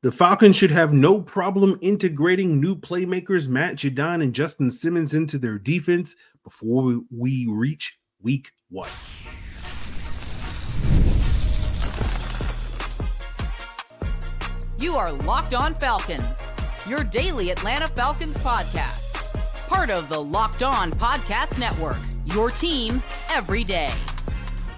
The Falcons should have no problem integrating new playmakers Matt Judon and Justin Simmons into their defense before we reach week 1. You are Locked On Falcons, your daily Atlanta Falcons podcast. Part of the Locked On Podcast Network, your team every day.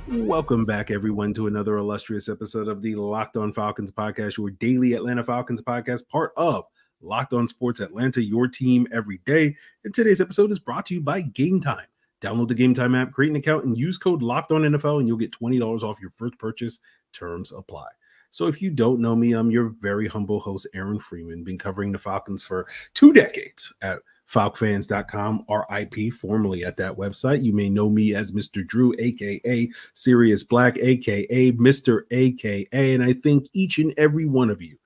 Welcome back, everyone, to another illustrious episode of the Locked On Falcons podcast, your daily Atlanta Falcons podcast, part of Locked On Sports Atlanta, your team every day. And today's episode is brought to you by Game Time. Download the Game Time app, create an account, and use code LOCKEDONNFL, and you'll get $20 off your first purchase. Terms apply. So if you don't know me, I'm your very humble host, Aaron Freeman. Been covering the Falcons for 2 decades at FalcFans.com, RIP, formerly at that website. You may know me as Mr. Drew, a.k.a. Sirius Black, a.k.a. Mr. a.k.a. And I think each and every one of you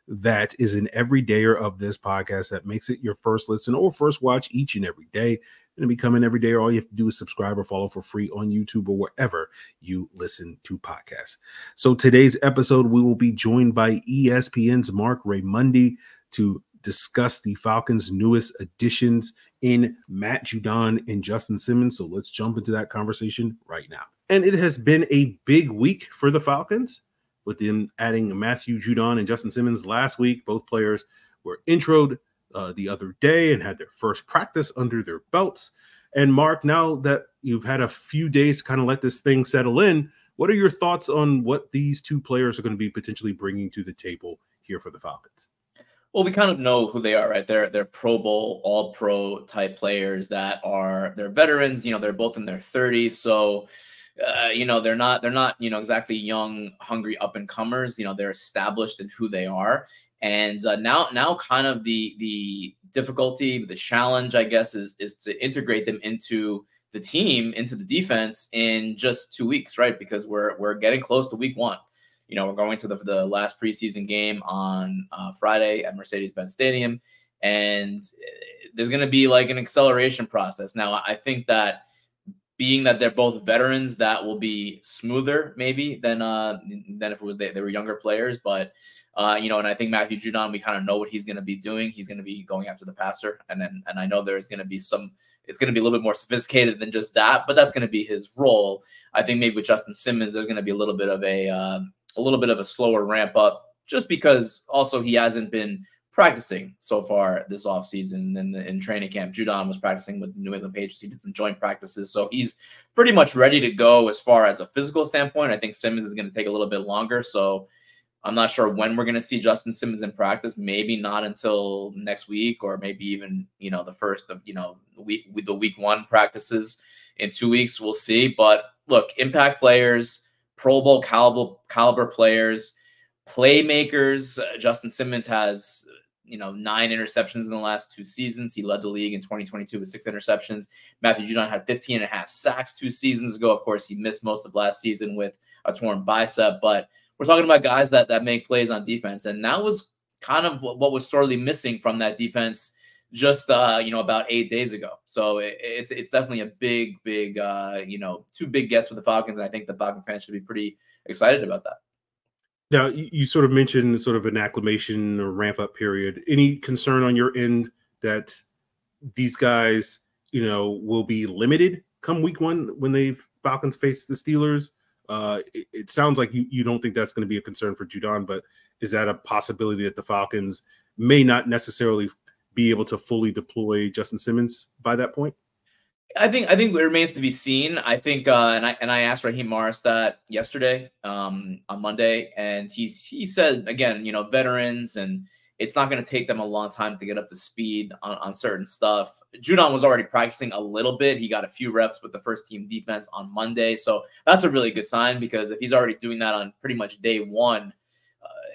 that is an everydayer of this podcast that makes it your first listen or first watch each and every day. And to become an everydayer, all you have to do is subscribe or follow for free on YouTube or wherever you listen to podcasts. So today's episode, we will be joined by ESPN's Marc Raimondi to discuss the Falcons' newest additions in Matt Judon and Justin Simmons. So let's jump into that conversation right now. And it has been a big week for the Falcons, with them adding Matthew Judon and Justin Simmons last week. Both players were introed the other day and had their first practice under their belts. And Mark, now that you've had a few days to kind of let this thing settle in, what are your thoughts on what these two players are going to be potentially bringing to the table here for the Falcons? Well, we kind of know who they are, right? They're Pro Bowl, All-Pro type players they're veterans. They're both in their 30s, so they're not exactly young, hungry up and comers. They're established in who they are, and now kind of the difficulty, the challenge, I guess, is to integrate them into the team, into the defense in just 2 weeks, right? Because we're getting close to week 1. We're going to the last preseason game on Friday at Mercedes-Benz Stadium, and there's going to be like an acceleration process. Now, I think that being that they're both veterans, that will be smoother maybe than if it was they were younger players. But and I think Matthew Judon, we kind of know what he's going to be doing. He's going to be going after the passer, and I know there's going to be it's going to be a little bit more sophisticated than just that, but that's going to be his role. I think maybe with Justin Simmons, there's going to be a little bit of a slower ramp up, just because also he hasn't been practicing so far this offseason in training camp. Judon was practicing with the New England Patriots. He did some joint practices, so he's pretty much ready to go as far as a physical standpoint. I think Simmons is going to take a little bit longer, so I'm not sure when we're going to see Justin Simmons in practice. Maybe not until next week, or maybe even the first of the week 1 practices in 2 weeks. We'll see. But look, impact players, Pro Bowl caliber players, playmakers. Justin Simmons has 9 interceptions in the last 2 seasons. He led the league in 2022 with 6 interceptions. Matthew Judon had 15.5 sacks 2 seasons ago. Of course, he missed most of last season with a torn bicep, but we're talking about guys that make plays on defense, and that was kind of what was sorely missing from that defense just about 8 days ago. So it's definitely a big 2 big gets for the Falcons, and I think the Falcons fans should be pretty excited about that. Now, you sort of mentioned sort of an acclimation or ramp up period. Any concern on your end that these guys, will be limited come week 1 when the Falcons face the Steelers? It sounds like you don't think that's going to be a concern for Judon, but is that a possibility that the Falcons may not necessarily be able to fully deploy Justin Simmons by that point? I think it remains to be seen. I think, and I asked Raheem Morris that yesterday on Monday, and he said again, veterans, and it's not going to take them a long time to get up to speed on certain stuff. Judon was already practicing a little bit. He got a few reps with the first team defense on Monday, so that's a really good sign, because if he's already doing that on pretty much day 1,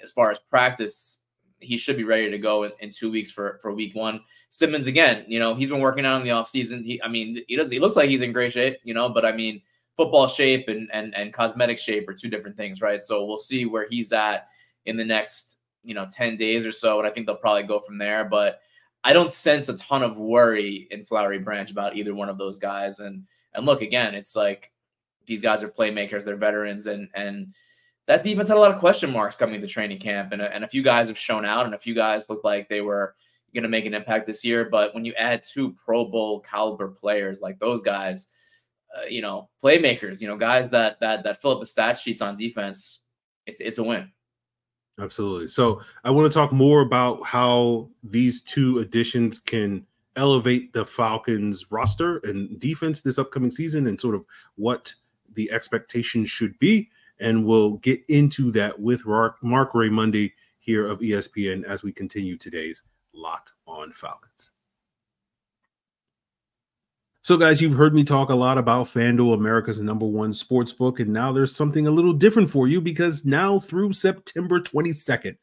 as far as practice, he should be ready to go in 2 weeks for week 1. Simmons, again, he's been working out in the offseason. He looks like he's in great shape, but I mean, football shape and cosmetic shape are 2 different things, right? So we'll see where he's at in the next 10 days or so, and I think they'll probably go from there. But I don't sense a ton of worry in Flowery Branch about either one of those guys. And look, again, it's like these guys are playmakers, they're veterans, and that defense had a lot of question marks coming to training camp, and a few guys have shown out, and a few guys look like they were going to make an impact this year. But when you add 2 Pro Bowl caliber players like those guys, playmakers, guys that fill up the stat sheets on defense, it's a win. Absolutely. So I want to talk more about how these 2 additions can elevate the Falcons roster and defense this upcoming season, and sort of what the expectation should be. And we'll get into that with Marc Raimondi here of ESPN as we continue today's Locked on Falcons. So, guys, you've heard me talk a lot about FanDuel, America's #1 sportsbook, and now there's something a little different for you, because now through September 22nd,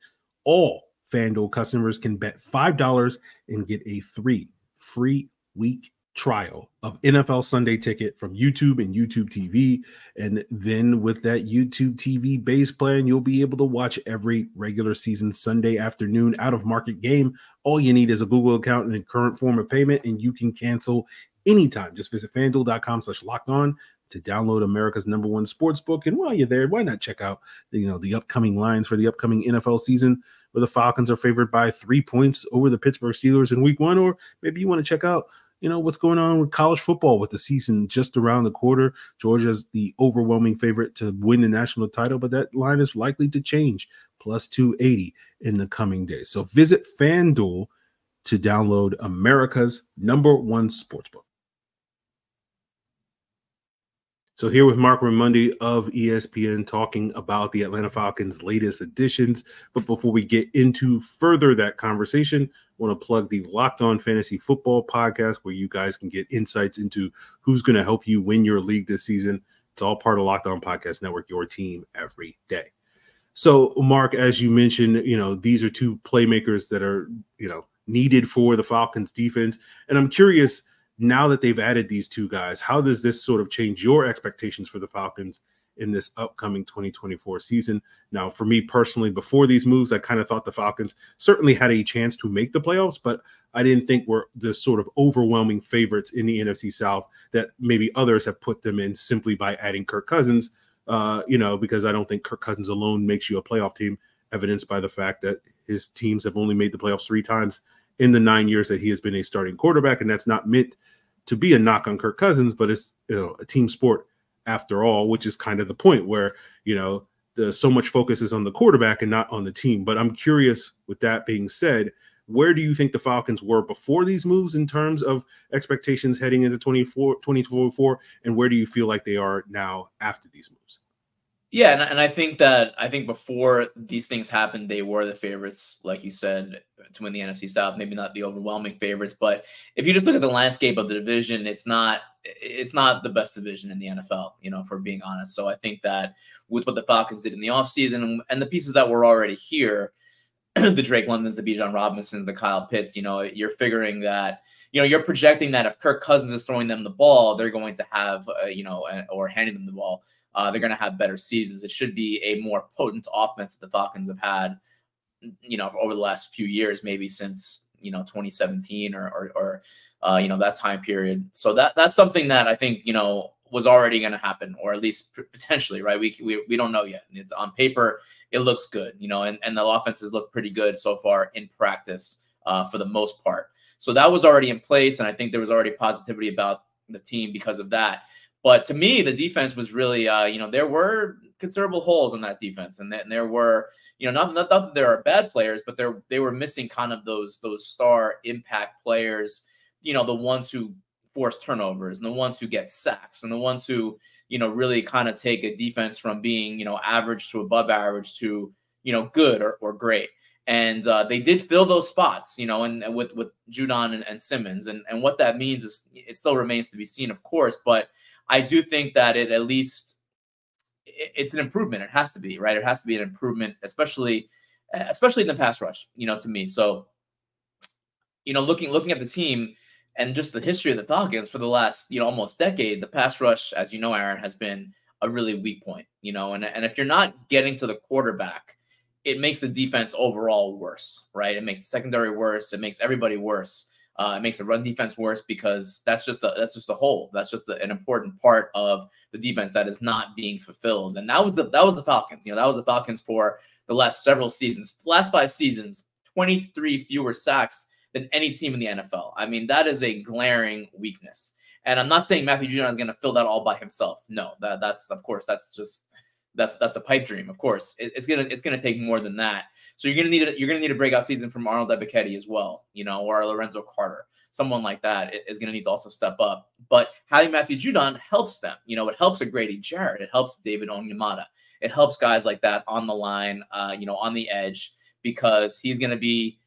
all FanDuel customers can bet $5 and get a 3-free-week trial of NFL Sunday Ticket from YouTube and YouTube TV. And then with that YouTube TV base plan, you'll be able to watch every regular season Sunday afternoon out-of-market game. All you need is a Google account and a current form of payment, and you can cancel anytime. Just visit FanDuel.com/lockedon to download America's #1 sportsbook. And while you're there, why not check out the upcoming lines for the upcoming NFL season, where the Falcons are favored by 3 points over the Pittsburgh Steelers in week 1. Or maybe you want to check out what's going on with college football with the season just around the corner. Georgia's the overwhelming favorite to win the national title, but that line is likely to change, plus 280 in the coming days. So visit FanDuel to download America's #1 sportsbook. So here with Marc Raimondi of ESPN talking about the Atlanta Falcons' latest additions. But before we get into further that conversation, I want to plug the Locked On Fantasy Football podcast, where you guys can get insights into who's going to help you win your league this season. It's all part of Locked On Podcast Network, your team every day. So, Marc, as you mentioned, these are 2 playmakers that are, needed for the Falcons defense. And I'm curious, now that they've added these 2 guys, how does this sort of change your expectations for the Falcons in this upcoming 2024 season? Now, for me personally, before these moves, I kind of thought the Falcons certainly had a chance to make the playoffs, but I didn't think were the sort of overwhelming favorites in the NFC South that maybe others have put them in simply by adding Kirk Cousins, because I don't think Kirk Cousins alone makes you a playoff team, evidenced by the fact that his teams have only made the playoffs 3 times in the 9 years that he has been a starting quarterback. And that's not meant to be a knock on Kirk Cousins, but it's a team sport after all, which is kind of the point where so much focus is on the quarterback and not on the team. But I'm curious, with that being said, where do you think the Falcons were before these moves in terms of expectations heading into 2024, and where do you feel like they are now after these moves? Yeah, and I think before these things happened, they were the favorites, like you said, to win the NFC South. Maybe not the overwhelming favorites, but if you just look at the landscape of the division, it's not the best division in the NFL, for being honest. So I think that with what the Falcons did in the offseason and the pieces that were already here, the Drake Londons, the Bijan Robinsons, the Kyle Pitts, you're figuring that, you're projecting that if Kirk Cousins is throwing them the ball, they're going to have, or handing them the ball, they're going to have better seasons. It should be a more potent offense that the Falcons have had, over the last few years, maybe since, 2017 or that time period. So that's something that I think, was already going to happen, or at least potentially, right? We don't know yet. It's on paper, it looks good, and the offenses look pretty good so far in practice for the most part. So that was already in place. And I think there was already positivity about the team because of that. But to me, the defense was really, there were considerable holes in that defense, and there were, not that there are bad players, but they were missing kind of those star impact players, the ones who force turnovers and the ones who get sacks and the ones who, really kind of take a defense from being, average to above average to, good or great. And they did fill those spots, and with Judon and Simmons, and what that means is it still remains to be seen, of course, but I do think that it's an improvement. It has to be, right? It has to be an improvement, especially in the pass rush, to me. So, looking at the team and just the history of the Falcons for the last, almost decade, the pass rush, as you know, Aaron, has been a really weak point, and if you're not getting to the quarterback, it makes the defense overall worse, right? It makes the secondary worse. It makes everybody worse. It makes the run defense worse because that's just a hole. That's just an important part of the defense that is not being fulfilled. And that was the Falcons. That was the Falcons for the last several seasons. The last 5 seasons, 23 fewer sacks than any team in the NFL. I mean, that is a glaring weakness. And I'm not saying Matthew Judon is going to fill that all by himself. No, that's of course that's a pipe dream. Of course, it's gonna take more than that. So you're gonna need a breakout season from Arnold Ebiketie as well, or Lorenzo Carter, someone like that is gonna need to also step up. But having Matthew Judon helps them. It helps a Grady Jarrett, it helps David Onyemata, it helps guys like that on the line, on the edge, because he's gonna be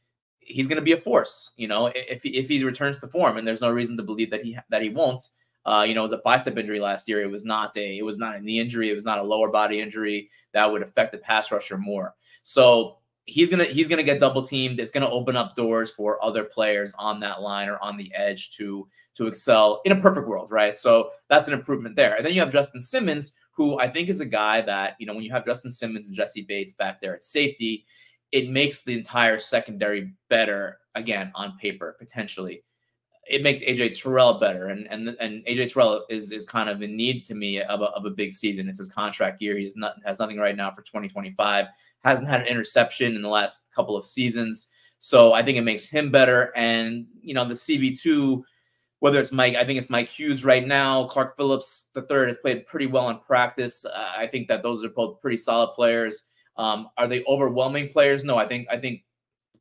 a force. If he returns to form, and there's no reason to believe that he won't. It was a bicep injury last year. It was not a knee injury. It was not a lower body injury that would affect the pass rusher more. So he's gonna get double teamed. It's gonna open up doors for other players on that line or on the edge to excel in a perfect world, right? So that's an improvement there. And then you have Justin Simmons, who I think is a guy that, when you have Justin Simmons and Jesse Bates back there at safety, it makes the entire secondary better, again, on paper, potentially. It makes AJ Terrell better, and AJ Terrell is kind of in need to me of a big season. It's his contract year. He has nothing right now for 2025. Hasn't had an interception in the last couple of seasons, so I think it makes him better. And the CB2, whether it's Mike, I think it's Mike Hughes right now. Clark Phillips III has played pretty well in practice. I think that those are both pretty solid players. Are they overwhelming players? No, I think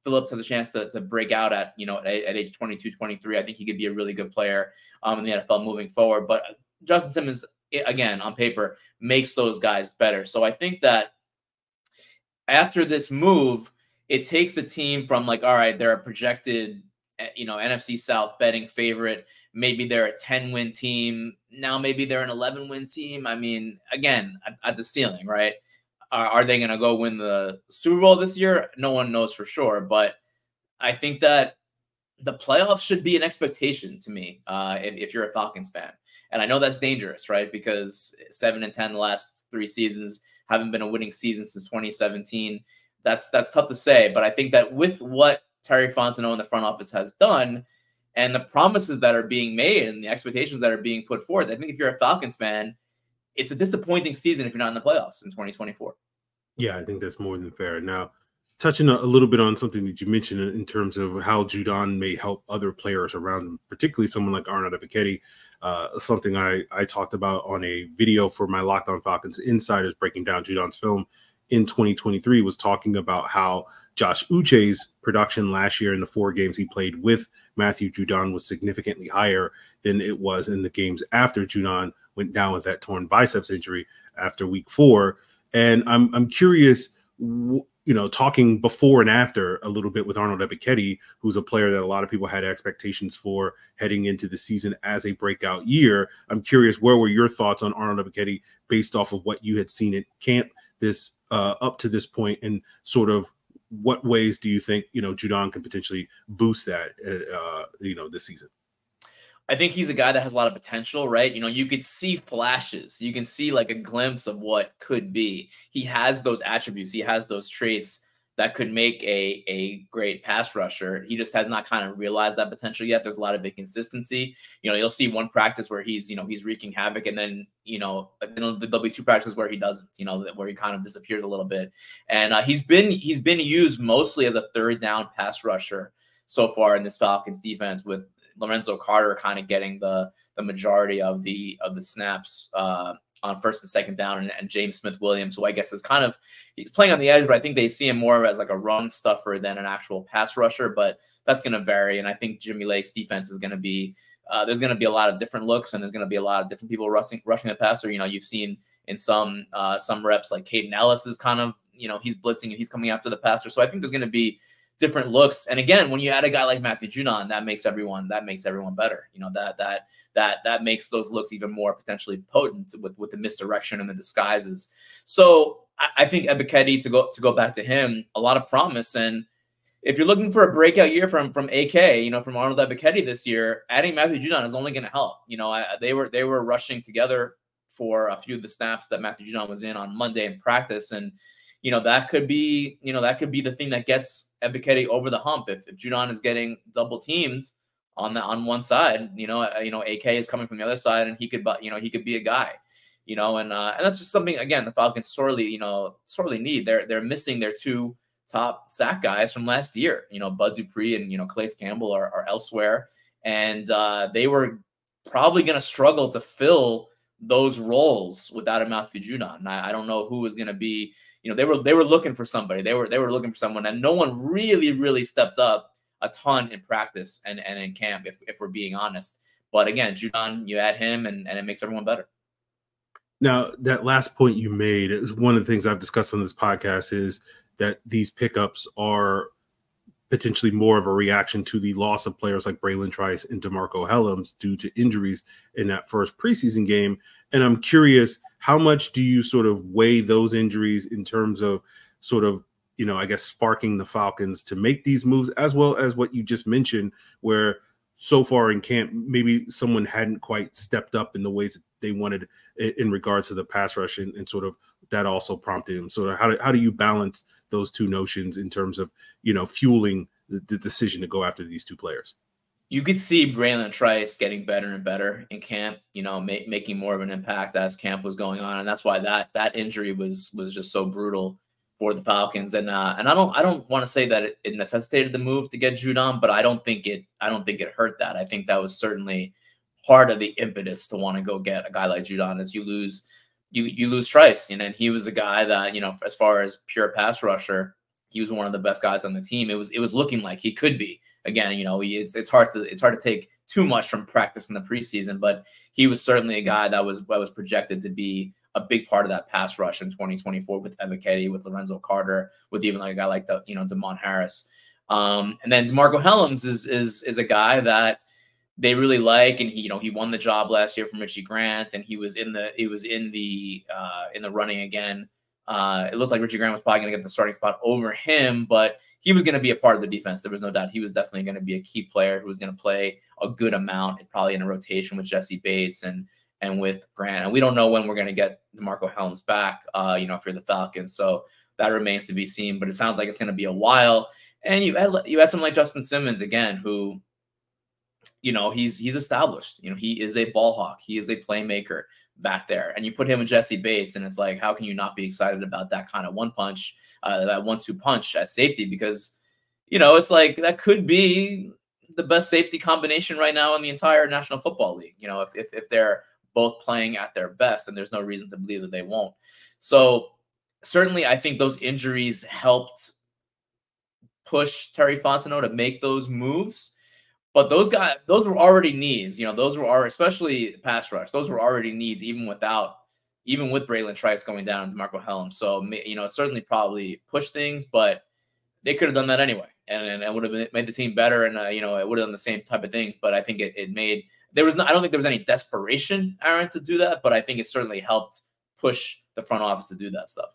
Phillips has a chance to break out at age 22, 23. I think he could be a really good player in the NFL moving forward. But Justin Simmons, again, on paper, makes those guys better. So I think that after this move, it takes the team from all right, they're a projected, NFC South betting favorite. Maybe they're a 10-win team. Now maybe they're an 11-win team. I mean, again, at the ceiling, right? Are they going to go win the Super Bowl this year? No one knows for sure. But I think that the playoffs should be an expectation to me if you're a Falcons fan. And I know that's dangerous, right? Because 7-10 the last 3 seasons haven't been a winning season since 2017. That's tough to say. But I think that with what Terry Fontenot and the front office has done and the promises that are being made and the expectations that are being put forth, I think if you're a Falcons fan, it's a disappointing season if you're not in the playoffs in 2024. Yeah, I think that's more than fair. Now, touching a little bit on something that you mentioned in terms of how Judon may help other players around him, particularly someone like Arnold Ebiketie, something I talked about on a video for my Locked On Falcons Insiders breaking down Judon's film in 2023, was talking about how Josh Uche's production last year in the 4 games he played with Matthew Judon was significantly higher than it was in the games after Judon went down with that torn biceps injury after week 4. And I'm curious, talking before and after a little bit with Arnold Ebiketie, who's a player that a lot of people had expectations for heading into the season as a breakout year. I'm curious, where were your thoughts on Arnold Ebiketie based off of what you had seen at camp this up to this point, and sort of what ways do you think, Judon can potentially boost that, this season? I think he's a guy that has a lot of potential, right? You could see flashes. You can see a glimpse of what could be. He has those attributes. He has those traits that could make a great pass rusher. He just has not kind of realized that potential yet. There's a lot of inconsistency. You'll see one practice where he's wreaking havoc, and then, there'll be 2 practices where he doesn't, where he kind of disappears a little bit. And he's been used mostly as a 3rd down pass rusher so far in this Falcons defense, with Lorenzo Carter kind of getting the majority of the snaps on 1st and 2nd down, and James Smith-Williams, who I guess he's playing on the edge, but I think they see him more as a run stuffer than an actual pass rusher. But that's going to vary, and I think Jimmy Lake's defense is going to be there's going to be a lot of different looks, and there's going to be a lot of different people rushing the passer. You've seen in some reps like Caden Ellis is kind of he's blitzing and he's coming after the passer. So I think there's going to be different looks. And again, when you add a guy like Matthew Judon, that makes everyone better. That makes those looks even more potentially potent with the misdirection and the disguises. So I think Ebiketie, to go back to him, a lot of promise. And if you're looking for a breakout year from AK, from Arnold Ebiketie this year, adding Matthew Judon is only going to help. They were rushing together for a few of the snaps that Matthew Judon was in on Monday in practice, and that could be the thing that gets Ebiketie over the hump. If Judon is getting double teamed on one side. AK is coming from the other side, and he could be a guy. And that's just something, again, the Falcons sorely need. They're missing their two top sack guys from last year. Bud Dupree and Calais Campbell are elsewhere, and they were probably going to struggle to fill those roles without a Matthew Judon. And I don't know who was going to be. They were looking for somebody. They were looking for someone, and no one really stepped up a ton in practice and in camp, if we're being honest. But again, Judon, you add him, and it makes everyone better. Now, that last point you made is one of the things I've discussed on this podcast, is that these pickups are potentially more of a reaction to the loss of players like Braylon Trice and DeMarco Hellams due to injuries in that first preseason game. And I'm curious, how much do you sort of weigh those injuries in terms of sort of, I guess, sparking the Falcons to make these moves, as well as what you just mentioned, where so far in camp, maybe someone hadn't quite stepped up in the ways that they wanted in regards to the pass rush, and sort of that also prompted him. So how do you balance those two notions in terms of, fueling the decision to go after these two players? You could see Braylon Trice getting better and better in camp, making more of an impact as camp was going on. And that's why that injury was just so brutal for the Falcons. And I don't want to say that it necessitated the move to get Judon, but I don't think it hurt that. I think that was certainly part of the impetus to want to go get a guy like Judon, as you lose Trice. And he was a guy that, as far as pure pass rusher, he was one of the best guys on the team. It was looking like he could be. Again, it's hard to take too much from practice in the preseason, but he was certainly a guy that was projected to be a big part of that pass rush in 2024 with Ebiketie, with Lorenzo Carter, with even like a guy like Damon Harris. And then DeMarco Hellams is a guy that they really like, and he won the job last year from Richie Grant, and he was in the running again. It looked like Richie Grant was probably going to get the starting spot over him, but he was going to be a part of the defense. There was no doubt he was definitely going to be a key player who was going to play a good amount, and probably in a rotation with Jesse Bates and with Grant. And we don't know when we're going to get DeMarco Hellams back, if you're the Falcons. So that remains to be seen, but it sounds like it's going to be a while. And you had someone like Justin Simmons again, who, he's established. He is a ball hawk. He is a playmaker back there. And you put him with Jesse Bates, and it's like, how can you not be excited about that kind of that 1-2 punch at safety? Because, it's like that could be the best safety combination right now in the entire National Football League. If they're both playing at their best, and there's no reason to believe that they won't. So certainly I think those injuries helped push Terry Fontenot to make those moves. But those were already needs. Those were especially pass rush. Those were already needs, even with Braylon Trice going down and DeMarco Hellams. So, it certainly probably pushed things, but they could have done that anyway. And it would have made the team better. And, it would have done the same type of things. But I think I don't think there was any desperation, Aaron, to do that. But I think it certainly helped push the front office to do that stuff.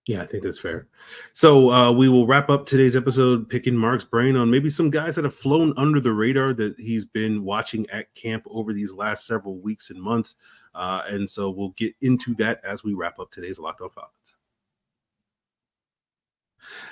Yeah, I think that's fair. So we will wrap up today's episode picking Marc's brain on maybe some guys that have flown under the radar that he's been watching at camp over these last several weeks and months. And so we'll get into that as we wrap up today's Locked On Falcons.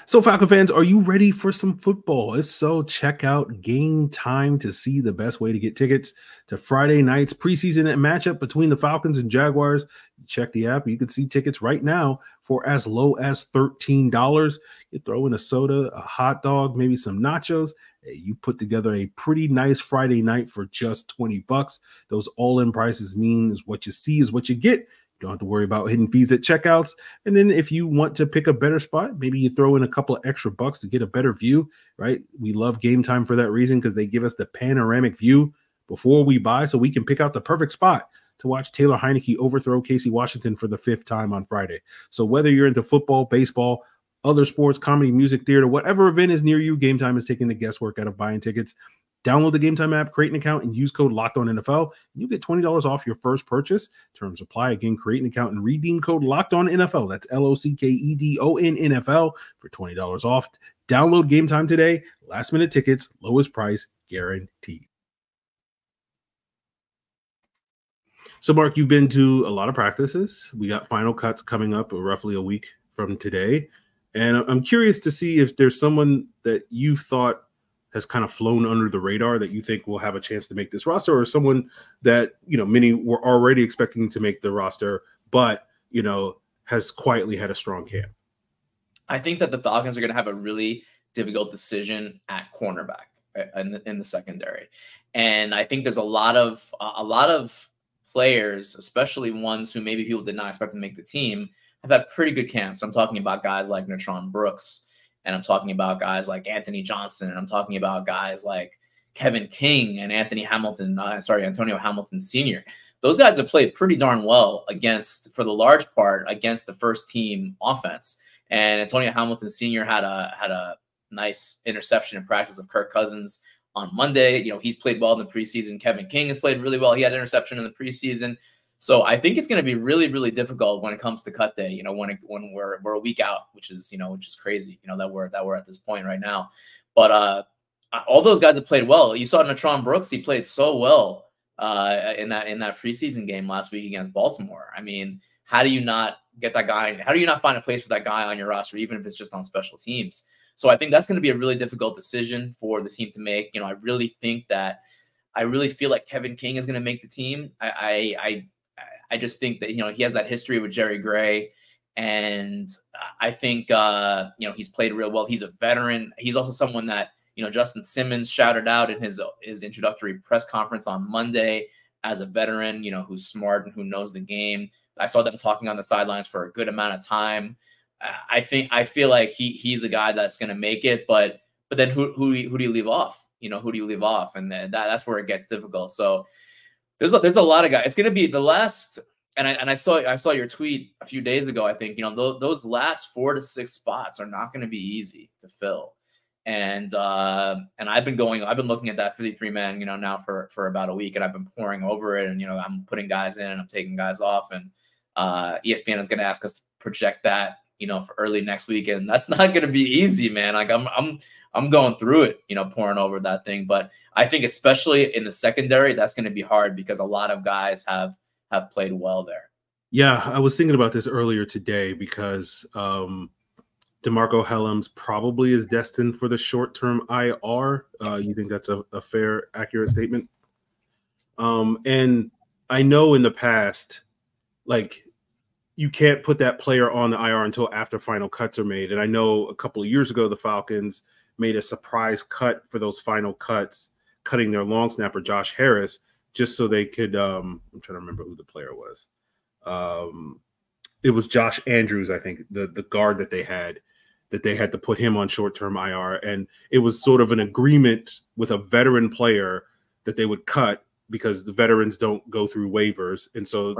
So, Falcon fans, are you ready for some football? If so, check out Game Time to see the best way to get tickets to Friday night's preseason matchup between the Falcons and Jaguars. Check the app. You can see tickets right now for as low as $13. You throw in a soda, a hot dog, maybe some nachos. You put together a pretty nice Friday night for just $20. Those all-in prices mean is what you see is what you get. You don't have to worry about hidden fees at checkouts. And then if you want to pick a better spot, maybe you throw in a couple of extra bucks to get a better view, right? We love Game Time for that reason, because they give us the panoramic view before we buy, so we can pick out the perfect spot to watch Taylor Heineke overthrow Casey Washington for the 5th time on Friday. So whether you're into football, baseball, other sports, comedy, music, theater, whatever event is near you, Game Time is taking the guesswork out of buying tickets. Download the Game Time app, create an account, and use code LOCKEDONNFL. And you'll get $20 off your first purchase. Terms apply. Again, create an account and redeem code LOCKEDONNFL. That's LOCKEDONNFL for $20 off. Download Game Time today. Last minute tickets, lowest price guaranteed. So, Marc, you've been to a lot of practices. We got final cuts coming up roughly a week from today. And I'm curious to see if there's someone that you thought has kind of flown under the radar that you think will have a chance to make this roster, or someone that, many were already expecting to make the roster, but, has quietly had a strong camp? I think that the Falcons are going to have a really difficult decision at cornerback in the secondary. And I think there's a lot of players, especially ones who maybe people did not expect to make the team, have had pretty good camps. So I'm talking about guys like Natron Brooks, and I'm talking about guys like Anthony Johnson, and I'm talking about guys like Kevin King and Antonio Hamilton Sr. Those guys have played pretty darn well for the large part, against the first team offense. And Antonio Hamilton Sr. had a nice interception in practice of Kirk Cousins on Monday. He's played well in the preseason. Kevin King has played really well. He had an interception in the preseason. So I think it's going to be really, really difficult when it comes to cut day. When we're a week out, which is crazy. that we're at this point right now. But all those guys have played well. You saw Natron Brooks; he played so well in that preseason game last week against Baltimore. I mean, how do you not get that guy? How do you not find a place for that guy on your roster, even if it's just on special teams? So I think that's going to be a really difficult decision for the team to make. I really feel like Kevin King is going to make the team. I just think that, he has that history with Jerry Gray, and I think, he's played real well. He's a veteran. He's also someone that, Justin Simmons shouted out in his introductory press conference on Monday as a veteran, who's smart and who knows the game. I saw them talking on the sidelines for a good amount of time. I feel like he's a guy that's going to make it, but then who do you leave off? Who do you leave off? And that's where it gets difficult. So there's a lot of guys. It's going to be the last, and I saw your tweet a few days ago. I think those last 4 to 6 spots are not going to be easy to fill. And I've been looking at that 53-man, now for about a week, and I've been pouring over it, and I'm putting guys in and I'm taking guys off, and ESPN is going to ask us to project that, for early next week, and that's not going to be easy, man. Like I'm going through it, pouring over that thing. But I think especially in the secondary, that's going to be hard because a lot of guys have played well there. Yeah, I was thinking about this earlier today because DeMarco Hellams probably is destined for the short-term IR. You think that's a fair, accurate statement? And I know in the past, like, you can't put that player on the IR until after final cuts are made. And I know a couple of years ago, the Falcons made a surprise cut for those final cuts, cutting their long snapper, Josh Harris, just so they could I'm trying to remember who the player was. It was Josh Andrews, I think, the guard that they had to put him on short-term IR. And it was sort of an agreement with a veteran player that they would cut because the veterans don't go through waivers. And so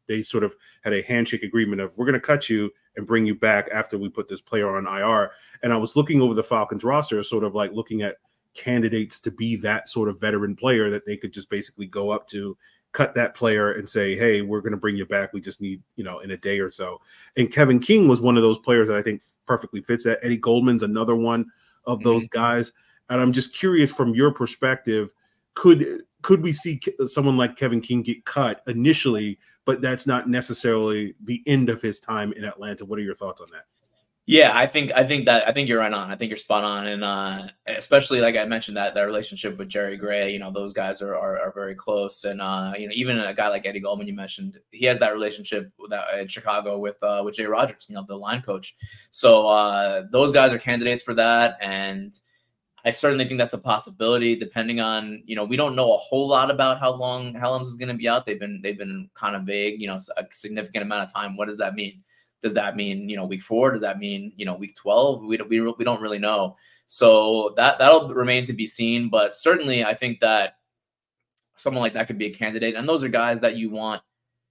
they sort of had a handshake agreement of, we're going to cut you and bring you back after we put this player on IR. And I was looking over the Falcons roster, sort of like looking at candidates to be that sort of veteran player that they could just basically go up to, cut that player and say, hey, we're going to bring you back. We just need, in a day or so. And Kevin King was one of those players that I think perfectly fits that. Eddie Goldman's another one of those guys. And I'm just curious, from your perspective, could we see someone like Kevin King get cut initially, but that's not necessarily the end of his time in Atlanta? What are your thoughts on that? Yeah, I think you're right on. I think you're spot on. And especially, like I mentioned, that relationship with Jerry Gray, those guys are very close. And even a guy like Eddie Goldman, you mentioned, he has that relationship in Chicago with Jay Rodgers, the line coach. So those guys are candidates for that. And I certainly think that's a possibility, depending on, we don't know a whole lot about how long Hellams is going to be out. They've been kind of vague, a significant amount of time. What does that mean? Does that mean, week 4? Does that mean, week 12? We don't really know. So that'll remain to be seen. But certainly I think that someone like that could be a candidate. And those are guys that you want,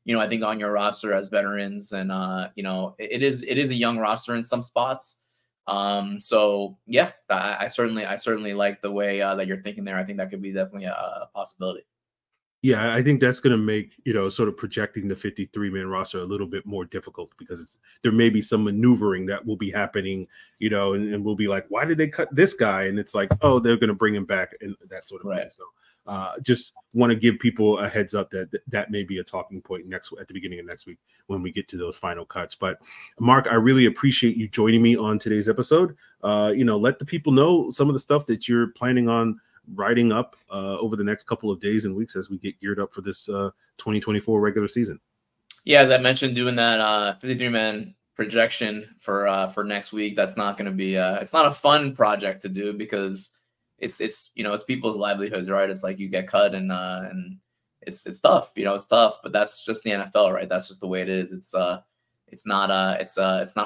I think, on your roster as veterans. And, it is a young roster in some spots. So yeah, I certainly like the way that you're thinking there. I think that could be definitely a possibility. Yeah, I think that's going to make, sort of projecting the 53-man roster a little bit more difficult, because there may be some maneuvering that will be happening, and we'll be like, why did they cut this guy? And it's like, oh, they're going to bring him back, and that sort of thing. So just want to give people a heads up that may be a talking point at the beginning of next week when we get to those final cuts. But Marc, I really appreciate you joining me on today's episode. Let the people know some of the stuff that you're planning on writing up over the next couple of days and weeks as we get geared up for this 2024 regular season. Yeah, as I mentioned, doing that 53-man projection for next week. That's not going to be it's not a fun project to do because it's people's livelihoods, right? It's like you get cut and it's tough, it's tough, but that's just the NFL, right? That's just the way it is. It's not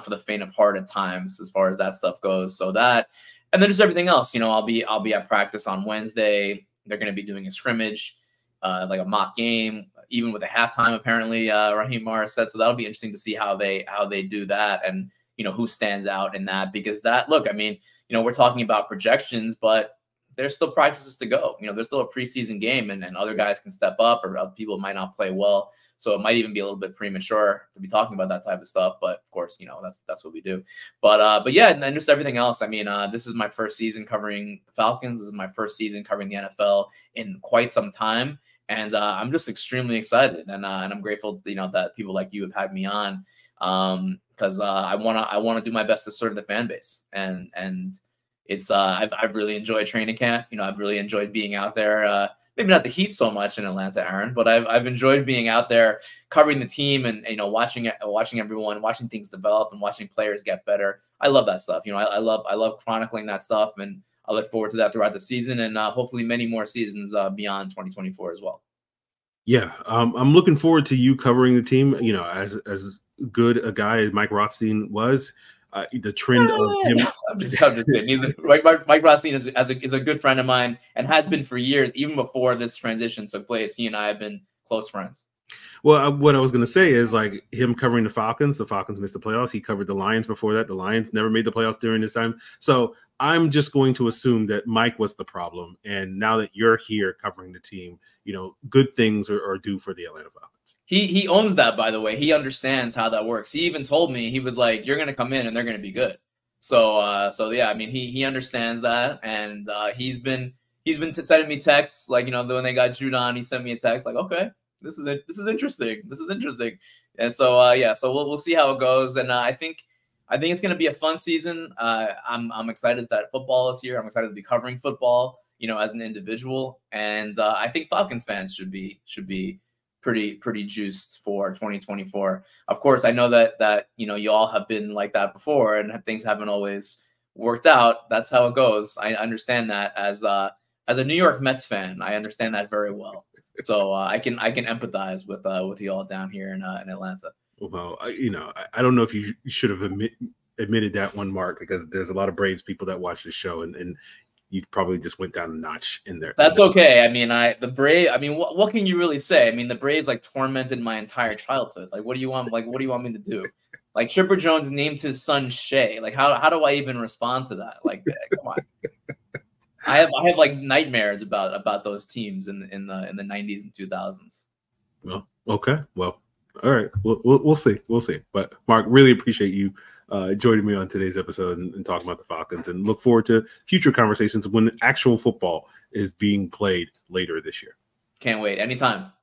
for the faint of heart at times as far as that stuff goes. So that, and then just everything else, I'll be at practice on Wednesday. They're going to be doing a scrimmage, like a mock game, even with a halftime, apparently, Raheem Morris said. So that'll be interesting to see how they do that and, who stands out in that, because we're talking about projections, but there's still practices to go. There's still a preseason game and other guys can step up or other people might not play well. So it might even be a little bit premature to be talking about that type of stuff. But of course, that's what we do. But yeah, and just everything else. This is my first season covering the Falcons. This is my first season covering the NFL in quite some time. And I'm just extremely excited. And I'm grateful, that people like you have had me on because I want to do my best to serve the fan base. And it's I've really enjoyed training camp. I've really enjoyed being out there. Maybe not the heat so much in Atlanta, Aaron, but I've enjoyed being out there covering the team and watching everyone, watching things develop and watching players get better. I love that stuff. I love chronicling that stuff, and I look forward to that throughout the season and hopefully many more seasons beyond 2024 as well. Yeah, I'm looking forward to you covering the team. As good a guy as Mike Rothstein was. The trend of him. I'm just kidding. Mike Rothstein is a good friend of mine and has been for years, even before this transition took place. He and I have been close friends. Well, what I was going to say is like him covering the Falcons. The Falcons missed the playoffs. He covered the Lions before that. The Lions never made the playoffs during this time. So I'm just going to assume that Mike was the problem. And now that you're here covering the team, good things are due for the Atlanta Falcons. He owns that, by the way. He understands how that works. He even told me, he was like, you're going to come in and they're going to be good. So yeah, he understands that. And he's been sending me texts, like, when they got Judon, he sent me a text like, okay, this is interesting. This is interesting. And so, yeah, so we'll see how it goes. And I think it's going to be a fun season. I'm excited that football is here. I'm excited to be covering football, as an individual. And I think Falcons fans should be pretty juiced for 2024. Of course, I know that you all have been like that before and things haven't always worked out. That's how it goes. I understand that as a New York Mets fan. I understand that very well. So I can empathize with you all down here in Atlanta. Well, I don't know if you should have admitted that one, Marc, because there's a lot of Braves people that watch this show and you probably just went down a notch in there. That's okay. What can you really say? The Braves tormented my entire childhood. What do you want? What do you want me to do? Chipper Jones named his son Shea. How do I even respond to that? Come on. I have nightmares about those teams in the 90s and 2000s. Well, okay. Well, all right. We'll see. We'll see. But Marc, really appreciate you joining me on today's episode and talking about the Falcons, and look forward to future conversations when actual football is being played later this year. Can't wait. Anytime.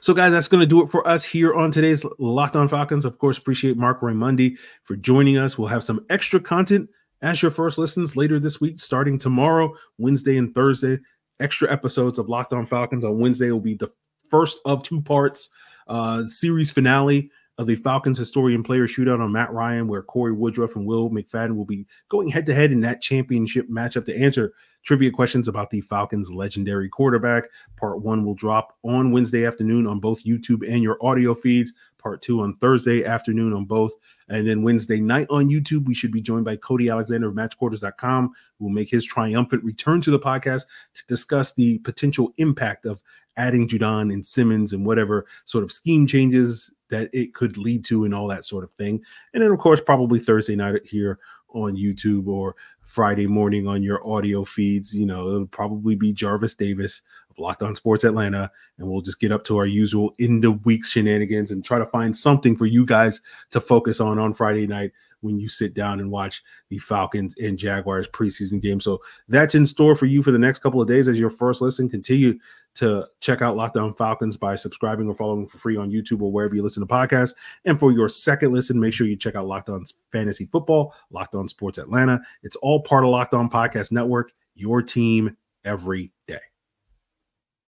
So, guys, that's going to do it for us here on today's Locked On Falcons. Of course, appreciate Marc Raimondi for joining us. We'll have some extra content as your first listens later this week, starting tomorrow, Wednesday and Thursday. Extra episodes of Locked On Falcons. On Wednesday will be the first of 2 parts series finale of the Falcons historian player shootout on Matt Ryan, where Corey Woodruff and Will McFadden will be going head-to-head in that championship matchup to answer trivia questions about the Falcons' legendary quarterback. Part 1 will drop on Wednesday afternoon on both YouTube and your audio feeds. Part 2 on Thursday afternoon on both. And then Wednesday night on YouTube, we should be joined by Cody Alexander of MatchQuarters.com, who will make his triumphant return to the podcast to discuss the potential impact of adding Judon and Simmons and whatever sort of scheme changes that it could lead to and all that sort of thing. And then, of course, probably Thursday night here on YouTube or Friday morning on your audio feeds. It'll probably be Jarvis Davis of Locked On Sports Atlanta, and we'll just get up to our usual end of week shenanigans and try to find something for you guys to focus on Friday night when you sit down and watch the Falcons and Jaguars preseason game. So that's in store for you for the next couple of days as your first listen. Continue to check out Locked On Falcons by subscribing or following for free on YouTube or wherever you listen to podcasts. And for your second listen, make sure you check out Locked On Fantasy Football, Locked On Sports Atlanta. It's all part of Locked On Podcast Network, your team every day.